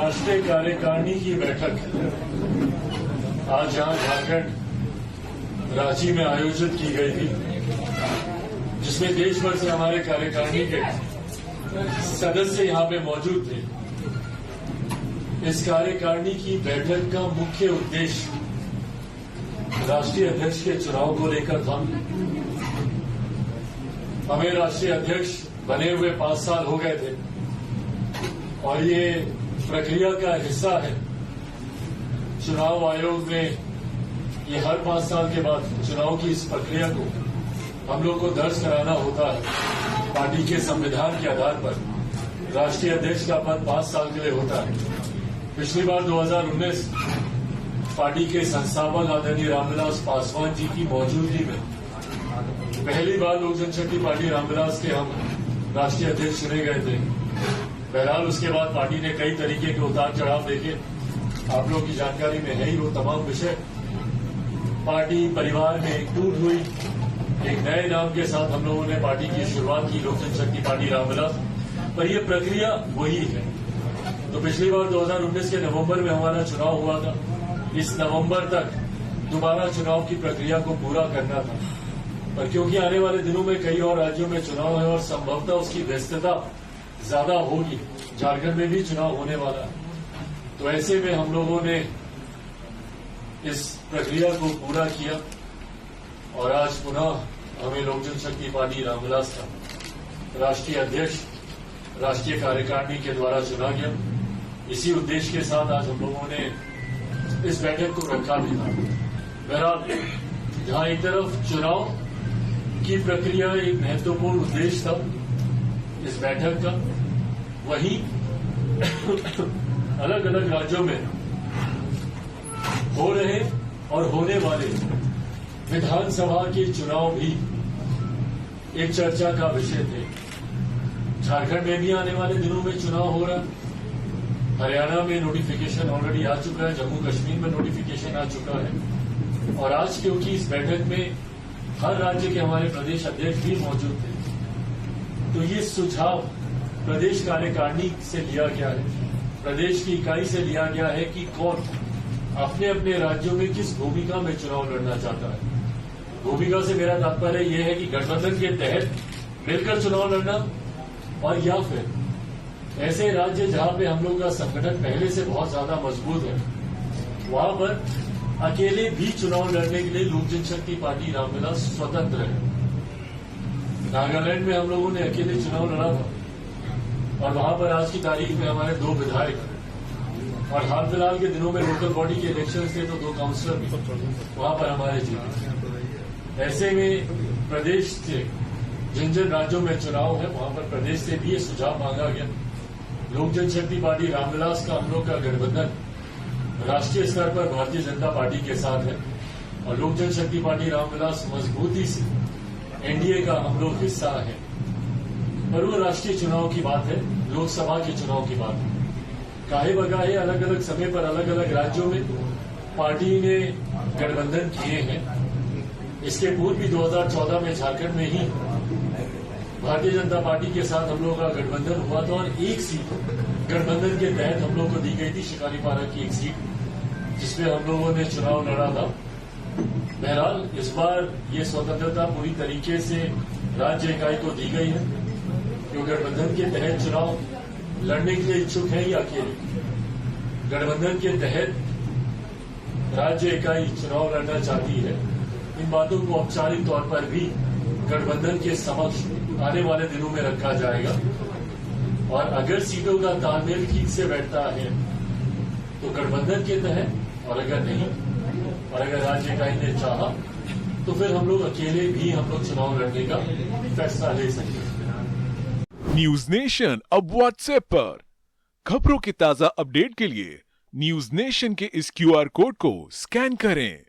राष्ट्रीय कार्यकारिणी की बैठक आज यहां झारखंड रांची में आयोजित की गई थी, जिसमें देश भर से हमारे कार्यकारिणी के सदस्य यहां पे मौजूद थे। इस कार्यकारिणी की बैठक का मुख्य उद्देश्य राष्ट्रीय अध्यक्ष के चुनाव को लेकर था। हमें राष्ट्रीय अध्यक्ष बने हुए 5 साल हो गए थे और ये प्रक्रिया का हिस्सा है। चुनाव आयोग में ये हर 5 साल के बाद चुनाव की इस प्रक्रिया को हम लोग को दर्ज कराना होता है। पार्टी के संविधान के आधार पर राष्ट्रीय अध्यक्ष का पद 5 साल के लिए होता है। पिछली बार 2019 पार्टी के संस्थापक आदरणीय रामविलास पासवान जी की मौजूदगी में पहली बार लोक जनशक्ति पार्टी रामविलास के हम राष्ट्रीय अध्यक्ष चुने गए थे। बहरहाल उसके बाद पार्टी ने कई तरीके के उतार चढ़ाव देखे, आप लोगों की जानकारी में है ही वो तमाम विषय। पार्टी परिवार में एक टूट हुई, एक नए नाम के साथ हम लोगों ने पार्टी की शुरुआत की, लोक जनशक्ति पार्टी रामविलास। पर यह प्रक्रिया वही है। तो पिछली बार 2019 के नवंबर में हमारा चुनाव हुआ था। इस नवंबर तक दोबारा चुनाव की प्रक्रिया को पूरा करना था, पर क्योंकि आने वाले दिनों में कई और राज्यों में चुनाव है और संभवतः उसकी व्यस्तता ज्यादा होगी, झारखंड में भी चुनाव होने वाला है, तो ऐसे में हम लोगों ने इस प्रक्रिया को पूरा किया और आज पुनः हमें लोक जनशक्ति पार्टी रामविलास का राष्ट्रीय अध्यक्ष राष्ट्रीय कार्यकारिणी के द्वारा चुना गया। इसी उद्देश्य के साथ आज हम लोगों ने इस बैठक को रखा भी था। बहरहाल जहां एक तरफ चुनाव की प्रक्रिया एक महत्वपूर्ण उद्देश्य था इस बैठक का, वहीं अलग अलग राज्यों में हो रहे और होने वाले विधानसभा के चुनाव भी एक चर्चा का विषय थे। झारखंड में भी आने वाले दिनों में चुनाव हो रहा है। हरियाणा में नोटिफिकेशन ऑलरेडी आ चुका है, जम्मू कश्मीर में नोटिफिकेशन आ चुका है और आज क्योंकि इस बैठक में हर राज्य के हमारे प्रदेश अध्यक्ष भी मौजूद थे, तो ये सुझाव प्रदेश कार्यकारिणी से लिया गया है, प्रदेश की इकाई से लिया गया है कि कौन अपने अपने राज्यों में किस भूमिका में चुनाव लड़ना चाहता है। भूमिका से मेरा तात्पर्य यह है कि गठबंधन के तहत मिलकर चुनाव लड़ना, और या फिर ऐसे राज्य जहां पे हम लोग का संगठन पहले से बहुत ज्यादा मजबूत है, वहां पर अकेले भी चुनाव लड़ने के लिए लोक जनशक्ति पार्टी रामविलास स्वतंत्र है। नागालैंड में हम लोगों ने अकेले चुनाव लड़ा था और वहां पर आज की तारीख में हमारे 2 विधायक और हाल फिलहाल के दिनों में लोकल बॉडी के इलेक्शन थे तो 2 काउंसलर भी वहां पर हमारे जीते। ऐसे में प्रदेश से जिन जिन राज्यों में चुनाव है वहां पर प्रदेश से भी ये सुझाव मांगा गया। लोक जनशक्ति पार्टी रामविलास का हम लोग का गठबंधन राष्ट्रीय स्तर पर भारतीय जनता पार्टी के साथ है और लोक जनशक्ति पार्टी रामविलास मजबूती से एनडीए का हम लोग हिस्सा है। पर वो राष्ट्रीय चुनाव की बात है, लोकसभा के चुनाव की बात है। काहे बगाहे अलग अलग समय पर अलग अलग राज्यों में पार्टी ने गठबंधन किए हैं। इसके पूर्व भी 2014 में झारखंड में ही भारतीय जनता पार्टी के साथ हम लोग का गठबंधन हुआ था और एक सीट गठबंधन के तहत हम लोग को दी गई थी, शिकारीपारा की एक सीट, जिसमें हम लोगों ने चुनाव लड़ा था। बहरहाल इस बार ये स्वतंत्रता पूरी तरीके से राज्य इकाई को दी गई है। जो गठबंधन के तहत चुनाव लड़ने के लिए इच्छुक है या अकेले, गठबंधन के तहत राज्य इकाई चुनाव लड़ना चाहती है, इन बातों को औपचारिक तौर पर भी गठबंधन के समक्ष आने वाले दिनों में रखा जाएगा और अगर सीटों का तालमेल ठीक से बैठता है तो गठबंधन के तहत, और अगर नहीं और अगर राज्य इकाई ने चाहा तो फिर हम लोग अकेले भी हम लोग चुनाव लड़ने का फैसला ले सकते हैं। न्यूज नेशन अब व्हाट्सएप पर खबरों के ताजा अपडेट के लिए न्यूज नेशन के इस QR कोड को स्कैन करें।